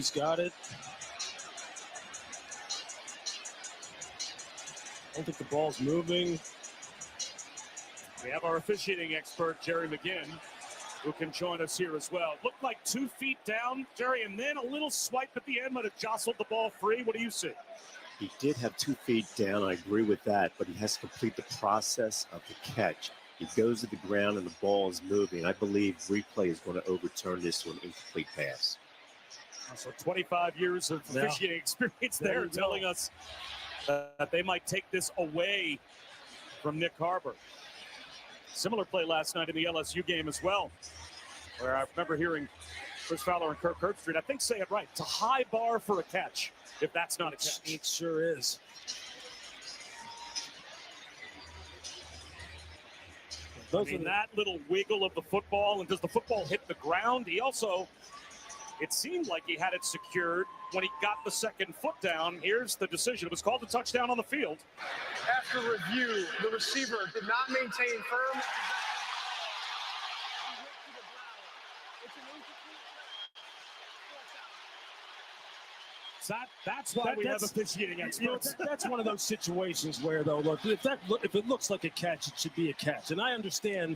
He's got it. I don't think the ball's moving. We have our officiating expert, Jerry McGinn, who can join us here as well. Looked like 2 feet down, Jerry, and then a little swipe at the end might have jostled the ball free. What do you see? He did have 2 feet down. I agree with that, but he has to complete the process of the catch. He goes to the ground and the ball is moving. I believe replay is going to overturn this to an incomplete pass. So 25 years of officiating experience there telling us that they might take this away from Nick Harbor. Similar play last night in the LSU game as well, where I remember hearing Chris Fowler and Kirk Herbstreit, I think, say it right. It's a high bar for a catch if that's not a catch. It sure is. I mean, that little wiggle of the football, and does the football hit the ground? He also, it seemed like he had it secured when he got the second foot down. Here's the decision. It was called a touchdown on the field. After review, the receiver did not maintain firm. That's why we have officiating experts. That's one of those situations where, though, look, if it looks like a catch, it should be a catch. And I understand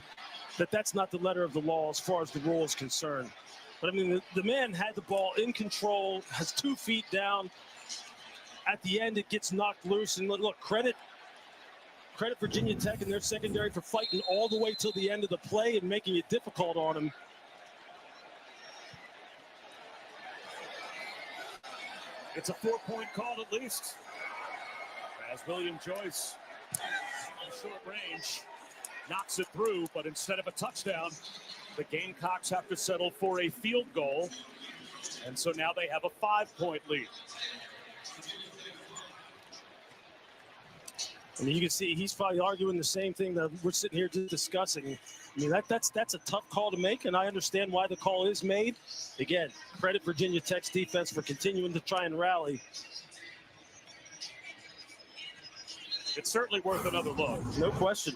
that that's not the letter of the law as far as the rule is concerned. But, I mean, the man had the ball in control, has 2 feet down. At the end, it gets knocked loose. And, look, credit Virginia Tech and their secondary for fighting all the way till the end of the play and making it difficult on him. It's a 4-point call at least, as William Joyce, in short range, knocks it through, but instead of a touchdown, the Gamecocks have to settle for a field goal, and so now they have a 5-point lead. I mean, you can see he's probably arguing the same thing that we're sitting here just discussing. I mean, that's a tough call to make, and I understand why the call is made. Again, credit Virginia Tech's defense for continuing to try and rally. It's certainly worth another look. No question.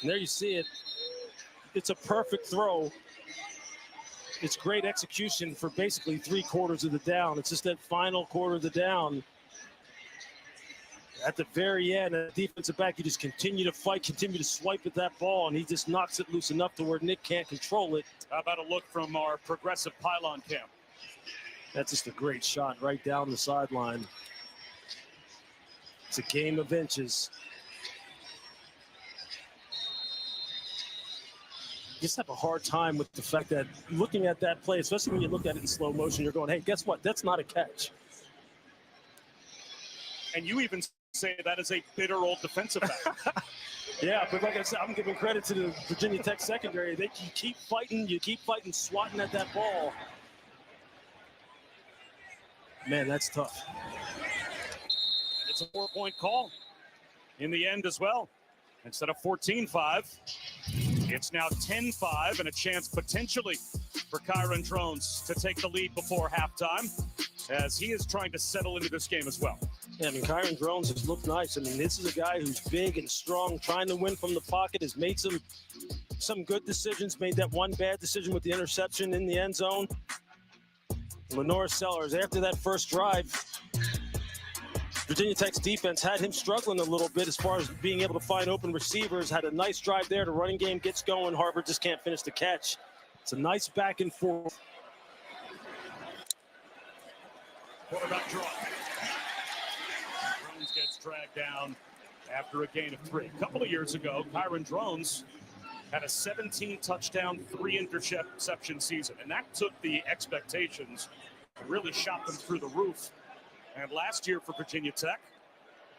And there you see it. It's a perfect throw. It's great execution for basically 3/4 of the down. It's just that final quarter of the down. At the very end, the defensive back, you just continue to fight, continue to swipe at that ball, and he just knocks it loose enough to where Nick can't control it. How about a look from our progressive pylon cam? That's just a great shot right down the sideline. It's a game of inches. You just have a hard time with the fact that looking at that play, especially when you look at it in slow motion, you're going, hey, guess what? That's not a catch. And you even say that is a bitter old defensive back. Yeah, but like I said, I'm giving credit to the Virginia Tech secondary. You keep fighting, swatting at that ball. Man, that's tough. It's a 4-point call in the end as well. Instead of 14-5, it's now 10-5 and a chance potentially for Kyron Drones to take the lead before halftime as he is trying to settle into this game as well. Yeah, I mean, Kyron Drones has looked nice. I mean, this is a guy who's big and strong, trying to win from the pocket, has made some good decisions, made that one bad decision with the interception in the end zone. Lenore Sellers, after that first drive, Virginia Tech's defense had him struggling a little bit as far as being able to find open receivers, had a nice drive there. The running game gets going. Harvard just can't finish the catch. It's a nice back and forth. Quarterback draw. Drones gets dragged down after a gain of 3. A couple of years ago, Kyron Drones had a 17-touchdown, 3-interception season, and that took the expectations and really shot them through the roof. And last year for Virginia Tech,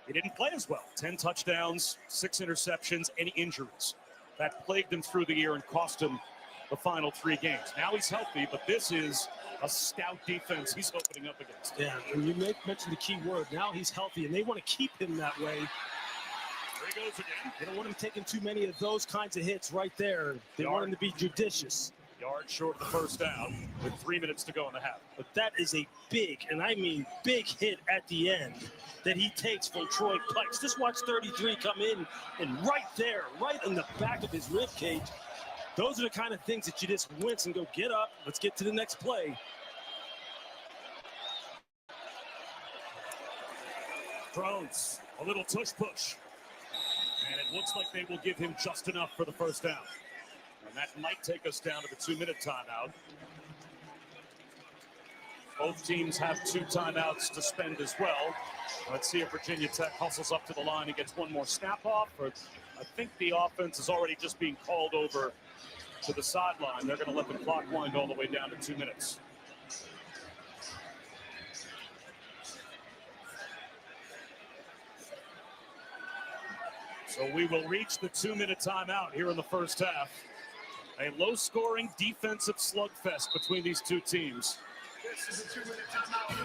he didn't play as well. 10 touchdowns, 6 interceptions, any injuries. That plagued him through the year and cost him the final 3 games. Now he's healthy, but this is a stout defense he's opening up against. Yeah, and you mentioned the key word. Now he's healthy, and they want to keep him that way. There he goes again. They don't want him taking too many of those kinds of hits right there. They want him to be judicious. Yard short the first down with 3 minutes to go in the half. But that is a big, and I mean big hit at the end that he takes from Troy Pikes. Just watch 33 come in, and right there, right in the back of his rib cage. Those are the kind of things that you just wince and go, get up, let's get to the next play. Drones, a little tush-push. And it looks like they will give him just enough for the first down. And that might take us down to the 2-minute timeout. Both teams have 2 timeouts to spend as well. Let's see if Virginia Tech hustles up to the line and gets one more snap off. Or I think the offense is already just being called over to the sideline. They're going to let the clock wind all the way down to 2 minutes. So we will reach the 2-minute timeout here in the first half. A low-scoring defensive slugfest between these two teams. This is a 2-minute timeout.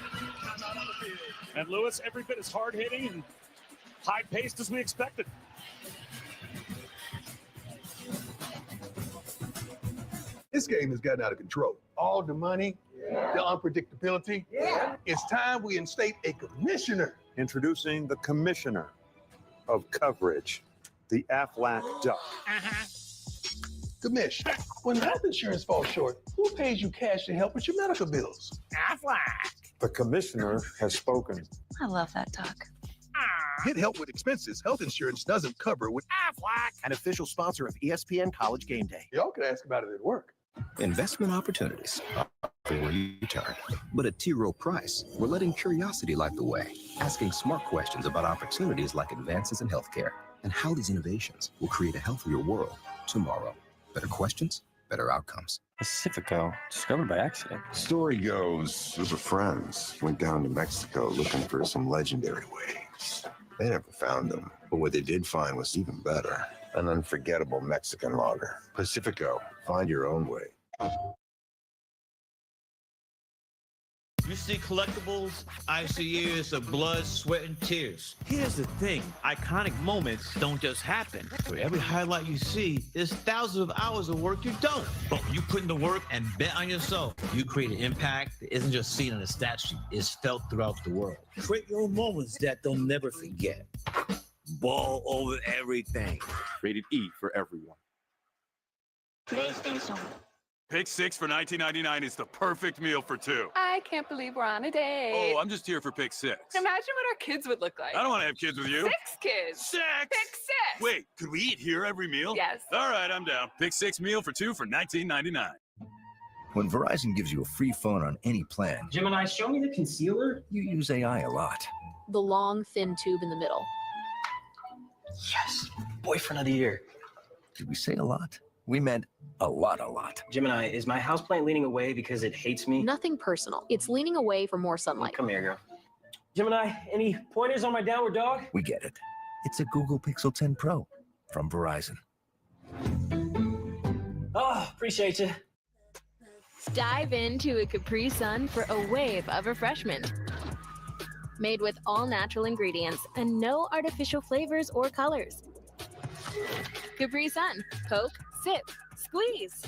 Timeout on the field. And Lewis, every bit as hard-hitting and high-paced as we expected. This game has gotten out of control. All the money, the unpredictability. It's time we instate a commissioner. Introducing the commissioner of coverage, the Aflac Duck. Commish, when health insurance falls short, who pays you cash to help with your medical bills? The commissioner has spoken. I love that duck. Get help with expenses health insurance doesn't cover with Aflac, an official sponsor of ESPN College Game Day. Y'all could ask about it at work. Investment opportunities offer return. But at T. Rowe Price, we're letting curiosity light the way, asking smart questions about opportunities like advances in healthcare and how these innovations will create a healthier world tomorrow. Better questions, better outcomes. Pacifico, discovered by accident. Story goes, a group of friends went down to Mexico looking for some legendary waves. They never found them, but what they did find was even better. An unforgettable Mexican lager. Pacifico, find your own way. You see collectibles, I see years of blood, sweat, and tears. Here's the thing, iconic moments don't just happen. For every highlight you see, there's thousands of hours of work you don't. But when you put in the work and bet on yourself, you create an impact that isn't just seen on a stat sheet, it's felt throughout the world. Create your own moments that they'll never forget. Ball over everything. Rated E for everyone. PlayStation. Pick 6 for $19.99 is the perfect meal for 2. I can't believe we're on a date. Oh, I'm just here for Pick 6. Imagine what our kids would look like. I don't want to have kids with you. 6 kids. 6! Pick 6! Wait, could we eat here every meal? Yes. All right, I'm down. Pick 6 meal for 2 for $19.99. When Verizon gives you a free phone on any plan, Gemini, show me the concealer. you use AI a lot. The long, thin tube in the middle. Yes, boyfriend of the year. Did we say a lot? We meant a lot, a lot. Gemini, is my houseplant leaning away because it hates me? Nothing personal. It's leaning away for more sunlight. Come here, girl. Gemini, any pointers on my downward dog? We get it. It's a Google Pixel 10 Pro from Verizon. Oh, appreciate you. Dive into a Capri Sun for a wave of refreshment. Made with all natural ingredients and no artificial flavors or colors. Capri Sun. Coke, sip, squeeze.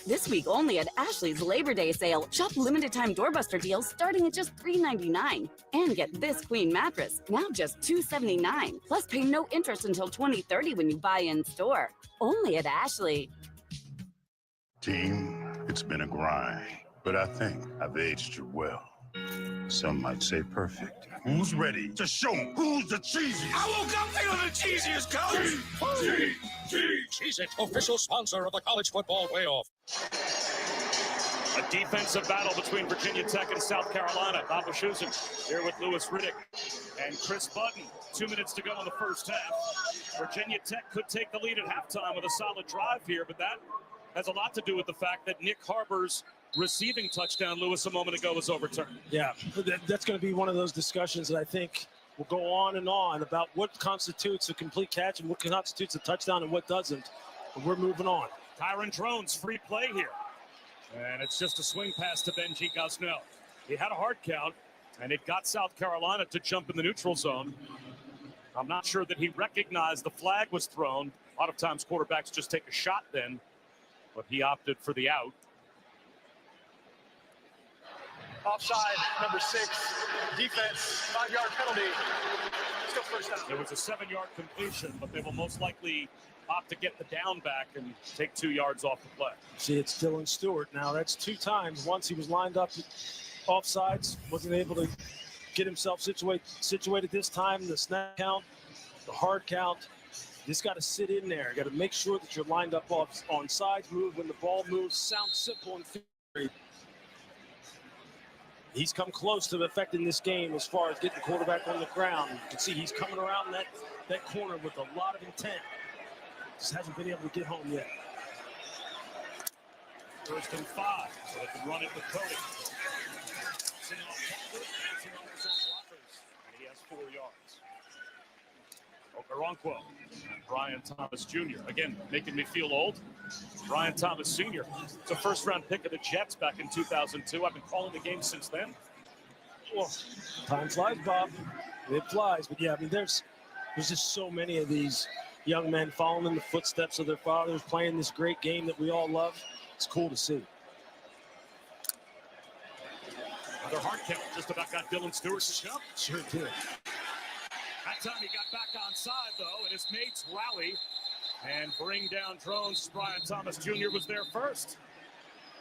This week only at Ashley's Labor Day sale. Shop limited time doorbuster deals starting at just $3.99. And get this queen mattress, now just $279. Plus pay no interest until 2030 when you buy in store. Only at Ashley. Team, it's been a grind, but I think I've aged you well. Some might say perfect. Who's ready to show who's the cheesiest? I woke up feeling the cheesiest, coach! Cheez-It, official sponsor of the college football playoff. A defensive battle between Virginia Tech and South Carolina. Bob Wischusen here with Lewis Riddick and Chris Budden. 2 minutes to go in the first half. Virginia Tech could take the lead at halftime with a solid drive here, but that has a lot to do with the fact that Nick Harbor's receiving touchdown, Lewis, a moment ago was overturned. Yeah, that's going to be one of those discussions that I think will go on and on about what constitutes a complete catch and what constitutes a touchdown and what doesn't. But we're moving on. Tyron Drones, free play here. And it's just a swing pass to Benji Gosnell. He had a hard count, and it got South Carolina to jump in the neutral zone. I'm not sure that he recognized the flag was thrown. A lot of times quarterbacks just take a shot then, but he opted for the out. Offside, number 6. Defense, 5-yard penalty. Still first down. There was a 7-yard completion, but they will most likely opt to get the down back and take 2 yards off the play. See, it's Dylan Stewart now. That's 2 times. Once he was lined up offsides, wasn't able to get himself situated this time. The snap count, the hard count. Just got to sit in there. Got to make sure that you're lined up on sides move when the ball moves. Sounds simple and theory. He's come close to affecting this game as far as getting the quarterback on the ground. You can see he's coming around that corner with a lot of intent. Just hasn't been able to get home yet. 1st and 5, so they can run it with Cody. And he has 4 yards. Okoronkwo, Brian Thomas Jr. Again, making me feel old. Brian Thomas Sr. It's a first-round pick of the Jets back in 2002. I've been calling the game since then. Well, time flies, Bob. It flies. But yeah, I mean, there's just so many of these young men following in the footsteps of their fathers, playing this great game that we all love. It's cool to see. Another hard count. Just about got Dylan Stewart to jump. Sure did. That time he got back on side, though, and his mates rally and bring down drones. Brian Thomas Jr. was there first.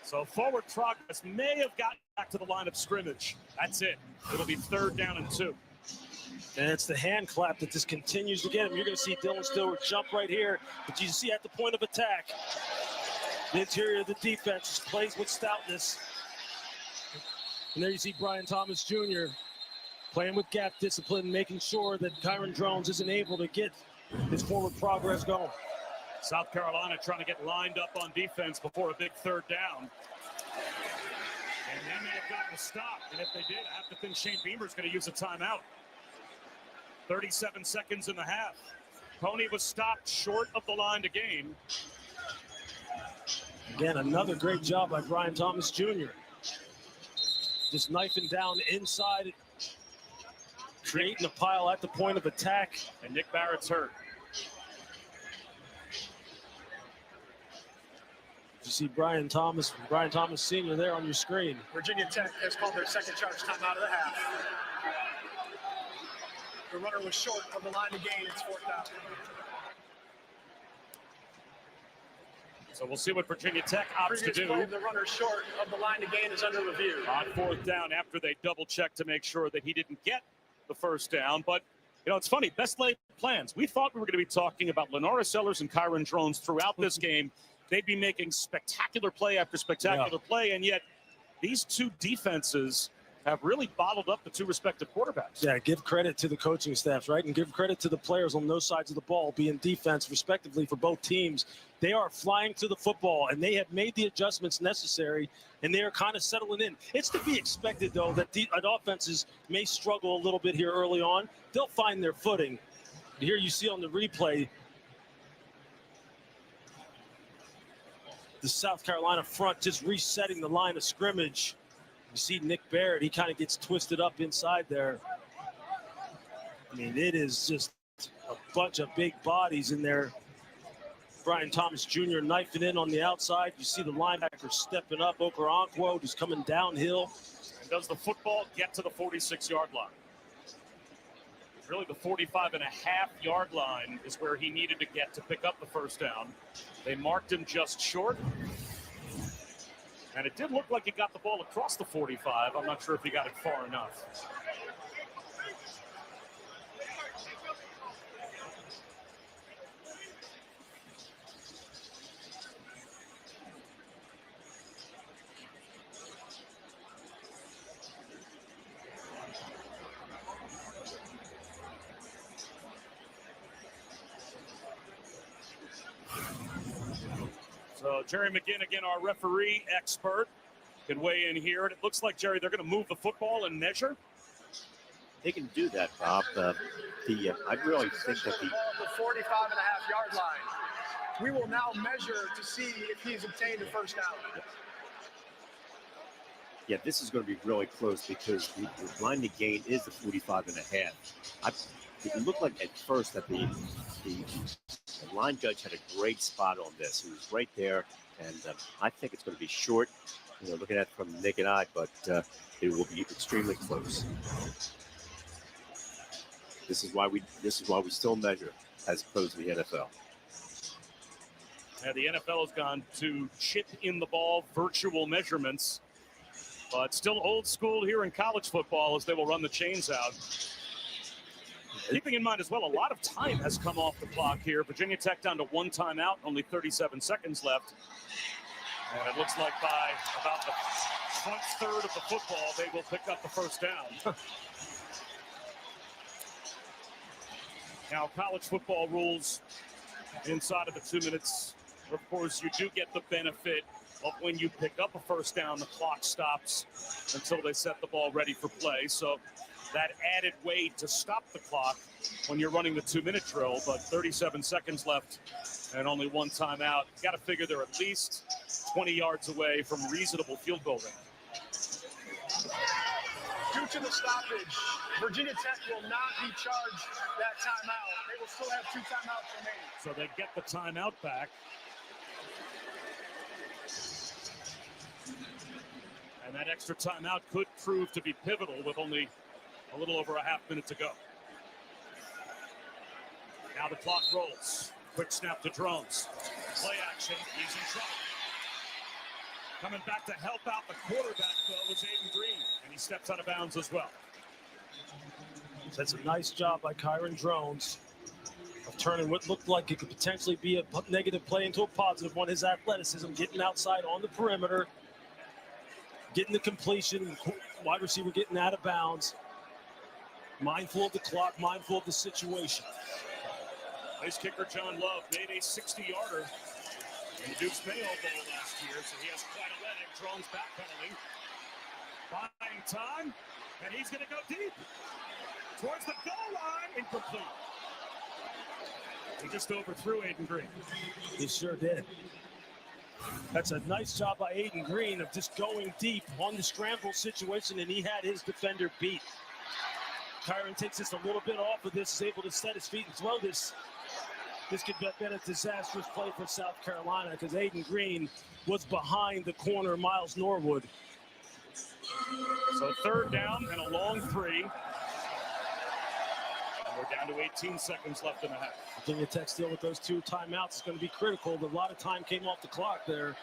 So forward progress may have gotten back to the line of scrimmage. That's it. It'll be 3rd down and 2. And it's the hand clap that just continues to get him. You're going to see Dylan Stewart jump right here. But you see at the point of attack, the interior of the defense just plays with stoutness. And there you see Brian Thomas Jr. playing with gap discipline, making sure that Kyron Drones isn't able to get his forward progress going. South Carolina trying to get lined up on defense before a big 3rd down. And they may have gotten a stop. And if they did, I have to think Shane Beamer's going to use a timeout. 37 seconds in the half. Pony was stopped short of the line to gain. Again, another great job by Brian Thomas Jr. Just knifing down inside, creating a pile at the point of attack. And Nick Barrett's hurt. You see Brian Thomas Sr. there on your screen. Virginia Tech has called their second charge timeout of the half. The runner was short of the line to gain. It's 4th down. So we'll see what Virginia Tech opts to do. Play, the runner short of the line to gain is under review. On 4th down after they double check to make sure that he didn't get the 1st down. But, you know, it's funny, best laid plans. We thought we were going to be talking about Lenora Sellers and Kyron Drones throughout this game. They'd be making spectacular play after spectacular play, and yet these two defenses have really bottled up the two respective quarterbacks. Yeah, give credit to the coaching staffs, right? And give credit to the players on those sides of the ball, being defense, respectively, for both teams. They are flying to the football, and they have made the adjustments necessary, and they are kind of settling in. It's to be expected, though, that offenses may struggle a little bit here early on. They'll find their footing. Here you see on the replay, the South Carolina front just resetting the line of scrimmage. You see Nick Barrett, he kind of gets twisted up inside there. I mean, it is just a bunch of big bodies in there. Brian Thomas Jr. knifing in on the outside. You see the linebacker stepping up. Okoronkwo just coming downhill. And does the football get to the 46-yard line? Really, the 45.5-yard line is where he needed to get to pick up the 1st down. They marked him just short. And it did look like he got the ball across the 45. I'm not sure if he got it far enough. So Jerry McGinn, again, our referee expert, can weigh in here. And it looks like, Jerry, they're going to move the football and measure. They can do that, Bob. I really think that the 45.5-yard line. We will now measure to see if he's obtained a 1st down. Yeah, this is going to be really close because the line to gain is the 45.5. It looked like at first that the line judge had a great spot on this. He was right there, and I think it's going to be short, looking at it from the naked eye, but it will be extremely close. This is why we still measure as opposed to the NFL. Yeah, the NFL has gone to chip in the ball virtual measurements. But still old school here in college football as they will run the chains out. Keeping in mind as well, a lot of time has come off the clock here. Virginia Tech down to 1 timeout, only 37 seconds left. And it looks like by about the front third of the football, they will pick up the first down. Now, college football rules inside of the 2 minutes. Of course, you do get the benefit of when you pick up a first down, the clock stops until they set the ball ready for play. So that added weight to stop the clock when you're running the 2-minute drill, but 37 seconds left and only 1 timeout. You got to figure they're at least 20 yards away from reasonable field goal range. Due to the stoppage, Virginia Tech will not be charged that timeout. They will still have 2 timeouts remaining. So they get the timeout back. And that extra timeout could prove to be pivotal with only a little over a half minute to go. Now the clock rolls. Quick snap to Drones. Play action. He's in trouble. Coming back to help out the quarterback, though, was Aiden Green. And he steps out of bounds as well. That's a nice job by Kyron Drones of turning what looked like it could potentially be a negative play into a positive one. His athleticism, getting outside on the perimeter, getting the completion, wide receiver getting out of bounds. Mindful of the clock, mindful of the situation. Nice kicker John Love made a 60-yarder in the Duke's Mayo Bowl last year, so he has quite a leg. Drones backpedaling, buying time, and he's going to go deep towards the goal line. Incomplete. He just overthrew Aiden Green. He sure did. That's a nice job by Aiden Green of just going deep on the scramble situation, and he had his defender beat. Kyron takes just a little bit off of this, is able to set his feet and throw this. This could have been a disastrous play for South Carolina because Aiden Green was behind the corner, Miles Norwood. So 3rd down and a long 3. And we're down to 18 seconds left in the half. Virginia Tech still with those 2 timeouts is going to be critical. A lot of time came off the clock there.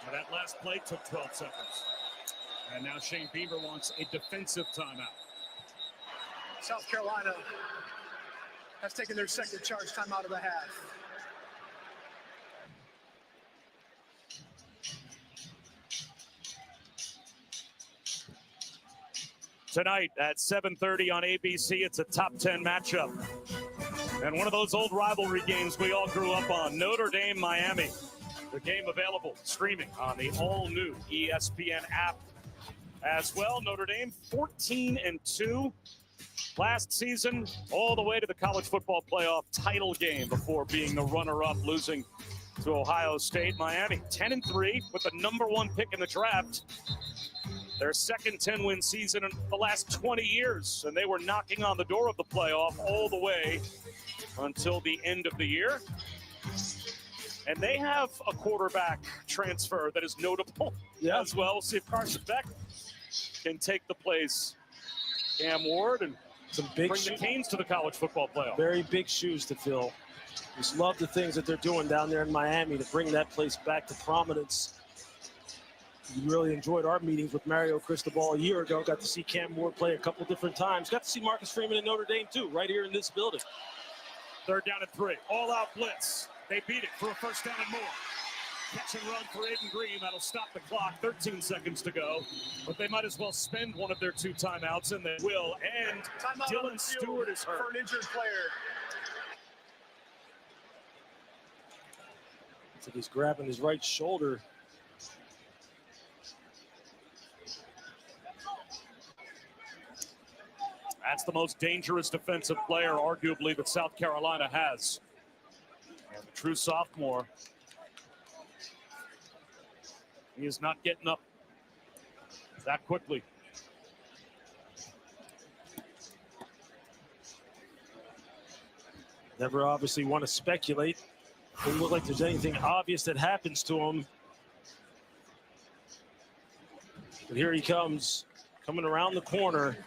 Now that last play took 12 seconds. And now Shane Beamer wants a defensive timeout. South Carolina has taken their second charge timeout of the half. Tonight at 7:30 on ABC, it's a top 10 matchup. And one of those old rivalry games we all grew up on, Notre Dame, Miami. The game available streaming on the all-new ESPN app as well. Notre Dame 14-2 last season, all the way to the college football playoff title game before being the runner-up, losing to Ohio State. Miami 10-3 with the #1 pick in the draft. Their second 10-win season in the last 20 years, and they were knocking on the door of the playoff all the way until the end of the year. And they have a quarterback transfer that is notable as well. We'll see if Carson Beck can take the place. Cam Ward and some big bring the Canes to the college football playoff. Very big shoes to fill. Just love the things that they're doing down there in Miami to bring that place back to prominence. We really enjoyed our meetings with Mario Cristobal a year ago. Got to see Cam Ward play a couple different times. Got to see Marcus Freeman in Notre Dame too, right here in this building. 3rd down and 3. All-out blitz. They beat it for a first down and more. Catch and run for Aiden Green. That'll stop the clock. 13 seconds to go. But they might as well spend one of their 2 timeouts, and they will. And timeout Dylan Stewart is hurt. For an injured player. Looks like he's grabbing his right shoulder. That's the most dangerous defensive player, arguably, that South Carolina has. And the true sophomore. He is not getting up that quickly. Never obviously want to speculate. Doesn't look like there's anything obvious that happens to him. But here he comes, coming around the corner.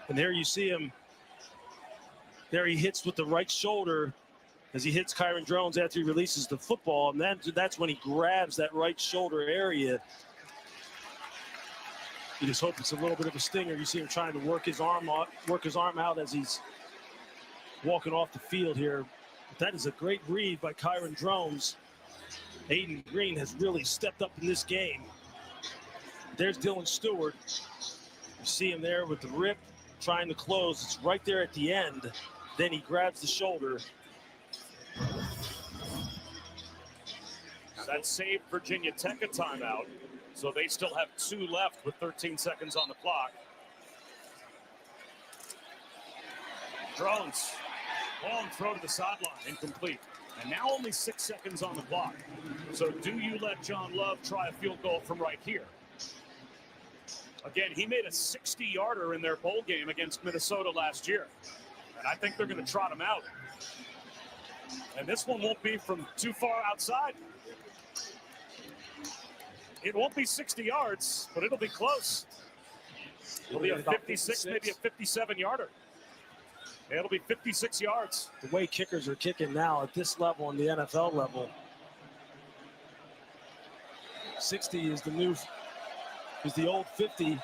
And there you see him. There he hits with the right shoulder. as he hits Kyron Drones after he releases the football, and that's when he grabs that right shoulder area. You just hope it's a little bit of a stinger. You see him trying to work his arm out as he's walking off the field here. That is a great read by Kyron Drones. Aiden Green has really stepped up in this game. There's Dylan Stewart. You see him there with the rip, trying to close. It's right there at the end. Then he grabs the shoulder. That saved Virginia Tech a timeout. So they still have 2 left with 13 seconds on the clock. Drones. Long throw to the sideline, incomplete. And now only 6 seconds on the clock. So do you let John Love try a field goal from right here? Again, he made a 60-yarder in their bowl game against Minnesota last year. And I think they're going to trot him out. And this one won't be from too far outside. It won't be 60 yards, but it'll be close. It'll be a 56, maybe a 57-yarder. It'll be 56 yards. The way kickers are kicking now at this level, on the NFL level, 60 is the old 50.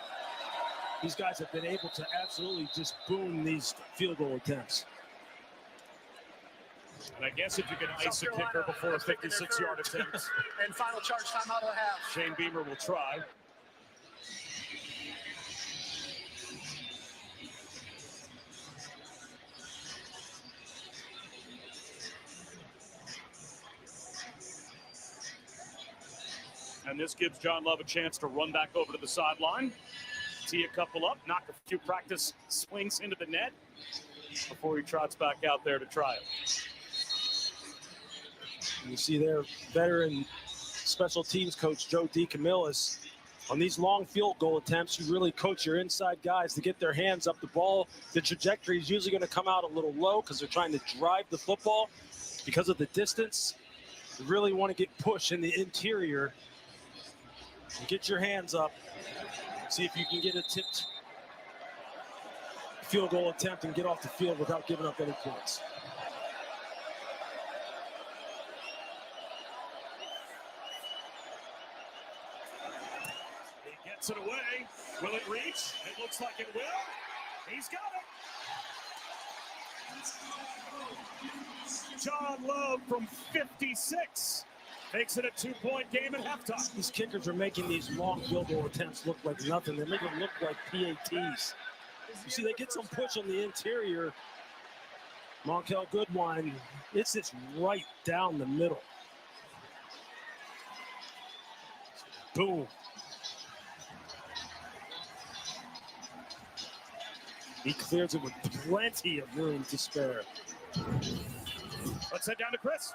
These guys have been able to absolutely just boom these field goal attempts. And I guess if you can ice a kicker before a 56-yard attempt. And final charge timeout of the half. Shane Beamer will try. And this gives John Love a chance to run back over to the sideline, tee a couple up, knock a few practice swings into the net before he trots back out there to try it. You see there, veteran special teams coach Joe DeCamillis. On these long field goal attempts, you really coach your inside guys to get their hands up the ball. The trajectory is usually going to come out a little low because they're trying to drive the football. Because of the distance, you really want to get push in the interior. And get your hands up. See if you can get a tipped field goal attempt and get off the field without giving up any points. It away. Will it reach? It looks like it will. He's got it. John Love from 56 makes it a 2-point game at halftime. These kickers are making these long field goal attempts look like nothing. They make them look like PATs. You see, they get some push on the interior. Monkel Goodwine, it's just right down the middle. Boom. He clears it with plenty of room to spare. Let's head down to Chris.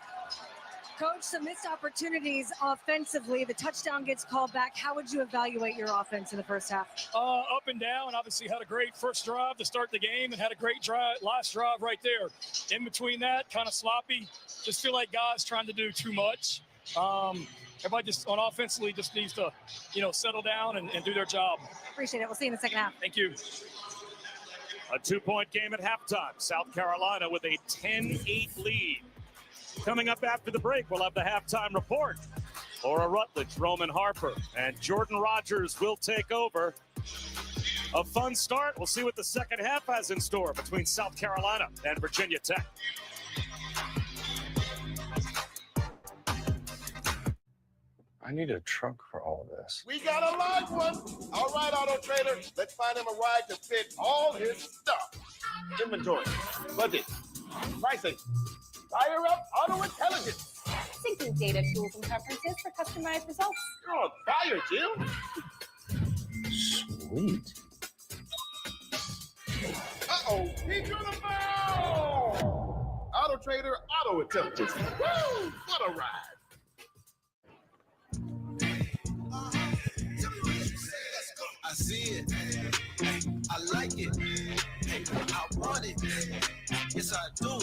Coach, some missed opportunities offensively. The touchdown gets called back. How would you evaluate your offense in the first half? Up and down. Obviously had a great first drive to start the game and had a great last drive right there. In between that, kind of sloppy. Just feel like guys trying to do too much. Everybody just on offensively just needs to, settle down and do their job. Appreciate it. We'll see you in the second half. Thank you. A 2-point game at halftime. South Carolina with a 10-8 lead. Coming up after the break, we'll have the halftime report. Laura Rutledge, Roman Harper, and Jordan Rogers will take over. A fun start. We'll see what the second half has in store between South Carolina and Virginia Tech. I need a truck for all of this. We got a large one. All right, Auto Trader. Let's find him a ride to fit all his stuff. Inventory, budget, pricing, fire up auto intelligence. Syncing data, tools, and preferences for customized results. You're on fire, Jim. Sweet. Uh-oh, he's gonna bow. Auto Trader, auto intelligence. Woo! What a ride. I see it. I like it. I want it. Yes, I do.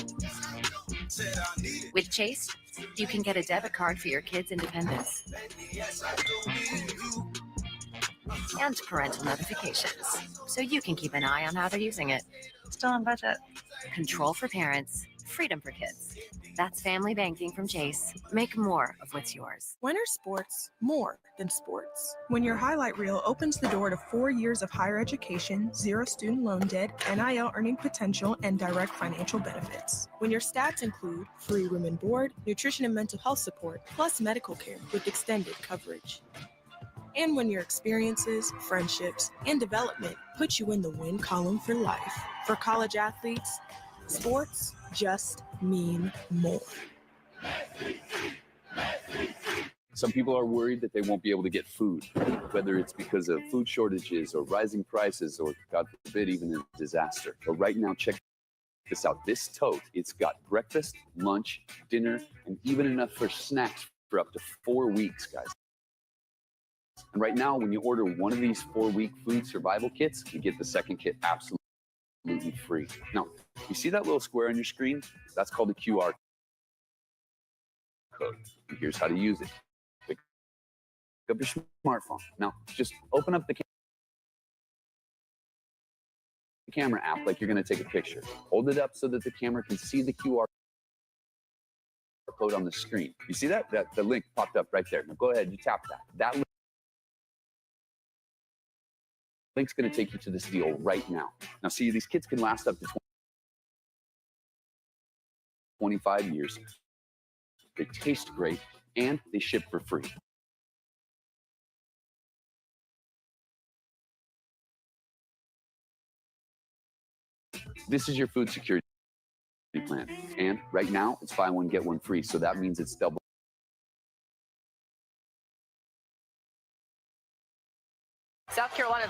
Said I need it. With Chase, you can get a debit card for your kids' independence. Yes, I do need you. And parental notifications, so you can keep an eye on how they're using it. Still on budget. Control for parents, freedom for kids. That's family banking from Chase. Make more of what's yours. Winter sports, more than sports. When your highlight reel opens the door to 4 years of higher education, 0 student loan debt, NIL earning potential, and direct financial benefits. When your stats include free room and board, nutrition and mental health support, plus medical care with extended coverage. And when your experiences, friendships, and development put you in the win column for life. For college athletes, sports just mean more. Some people are worried that they won't be able to get food, whether it's because of food shortages or rising prices or, God forbid, even a disaster. But right now, check this out. This tote, it's got breakfast, lunch, dinner, and even enough for snacks for up to 4 weeks, guys. And right now, when you order one of these 4-week food survival kits, you get the second kit absolutely free. Now, you see that little square on your screen? That's called a QR code. And here's how to use it. Pick up your smartphone. Now, just open up the camera app like you're going to take a picture. Hold it up so that the camera can see the QR code on the screen. You see that? The link popped up right there. Now, go ahead, you tap that. That link's going to take you to this deal right now. Now, see, these kits can last up to 25 years. They taste great, and they ship for free. This is your food security plan. And right now, it's buy one, get one free. So that means it's double. South Carolina,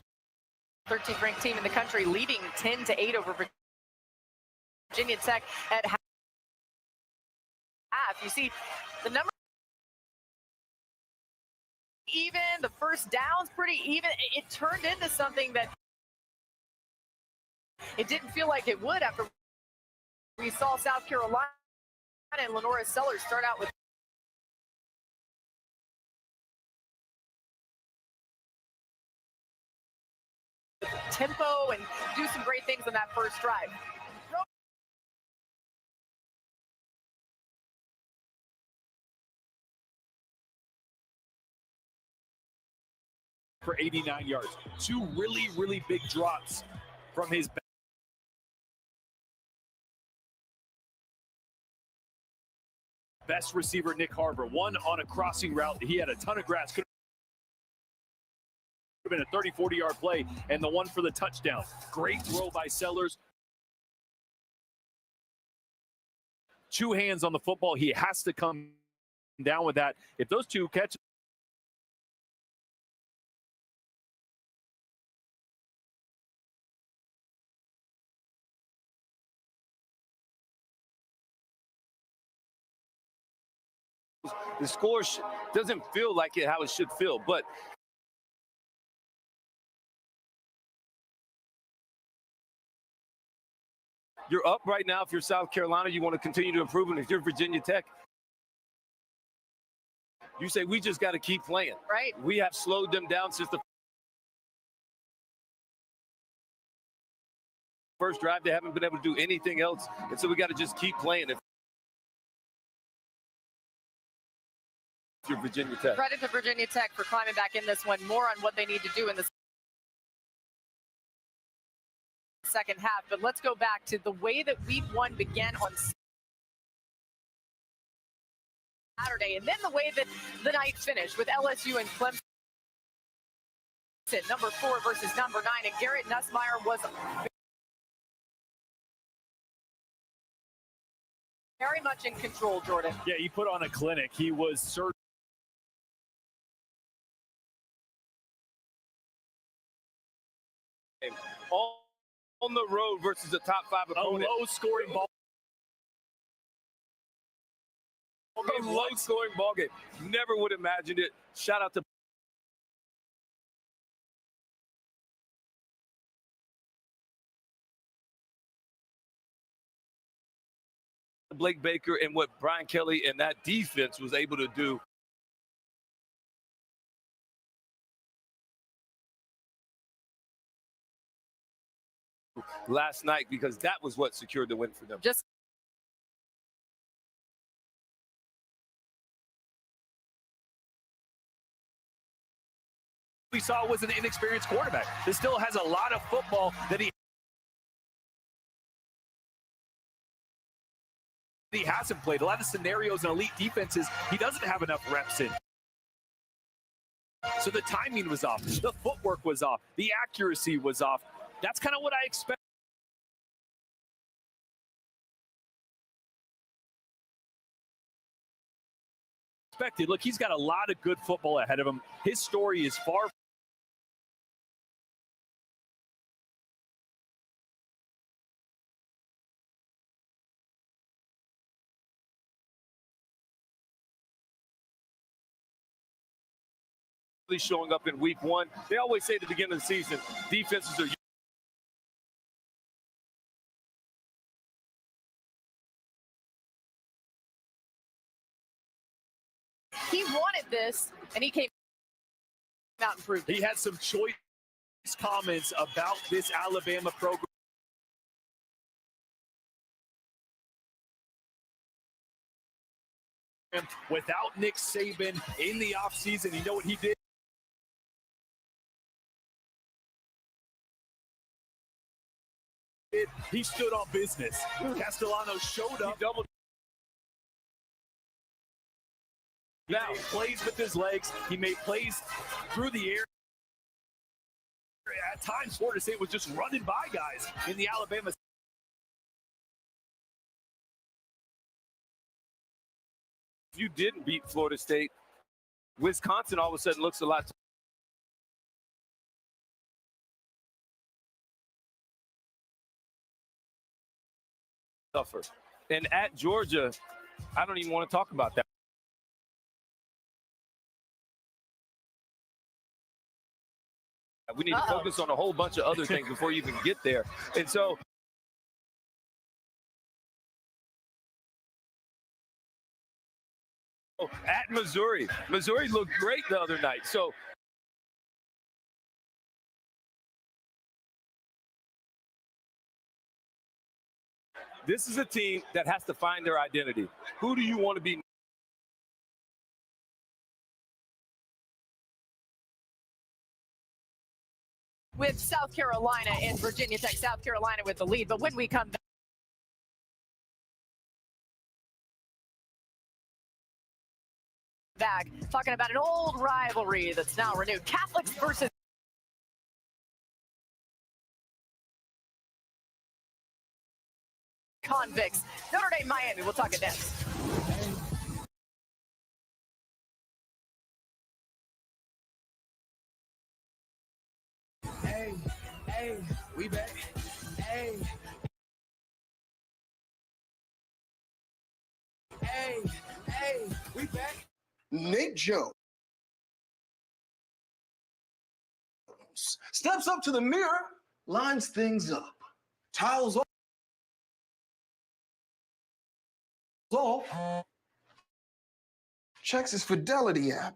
13th ranked team in the country, leading 10-8 over Virginia Tech at half. You see the number even, the first down's pretty even. It turned into something that it didn't feel like it would after we saw South Carolina and Lenora Sellers start out with tempo and do some great things on that first drive. For 89 yards. 2 really, really big drops from his best receiver, Nick Harbor. One on a crossing route. He had a ton of grass. Could have been a 30, 40-yard play. And the one for the touchdown. Great throw by Sellers. 2 hands on the football. He has to come down with that. If those 2 catch the score doesn't feel like it how it should feel, but you're up right now. If you're South Carolina, you want to continue to improve, and if you're Virginia Tech, you say we just got to keep playing. Right. We have slowed them down since the first drive. They haven't been able to do anything else, and so we got to just keep playing. If you're Virginia Tech. Credit to Virginia Tech for climbing back in this one. More on what they need to do in the second half. But let's go back to the way that week 1 began on Saturday, and then the way that the night finished with LSU and Clemson. Number 4 versus number 9, and Garrett Nussmeier was very much in control, Jordan. Yeah, he put on a clinic. He was certain. On the road versus a top 5 opponent. A low-scoring ball. A low-scoring ball game. Never would have imagined it. Shout out to Blake Baker and what Brian Kelly and that defense was able to do. Last night, because that was what secured the win for them. Just we saw was an inexperienced quarterback. He still has a lot of football that he hasn't played. A lot of scenarios and elite defenses he doesn't have enough reps in. So the timing was off. The footwork was off. The accuracy was off. That's kind of what I expect. Look, he's got a lot of good football ahead of him. His story is far showing up in week one. They always say at the beginning of the season, defenses are He wanted this, and he came out and proved it. He had some choice comments about this Alabama program. Without Nick Saban in the offseason, you know what he did? He stood on business. Castellano showed up. He doubled. Now, plays with his legs. He made plays through the air. At times, Florida State was just running by guys in the Alabama. If you didn't beat Florida State, Wisconsin all of a sudden looks a lot tougher. And at Georgia, I don't even want to talk about that. We need to focus on a whole bunch of other things before you even get there. And so at Missouri looked great the other night. So this is a team that has to find their identity. Who do you want to be? With South Carolina and Virginia Tech. South Carolina with the lead. But when we come back, talking about an old rivalry that's now renewed. Catholics versus Convicts. Notre Dame, Miami. We'll talk it next. Hey, we back. Hey, we back. Nick Jones steps up to the mirror, lines things up, towels off, checks his fidelity app.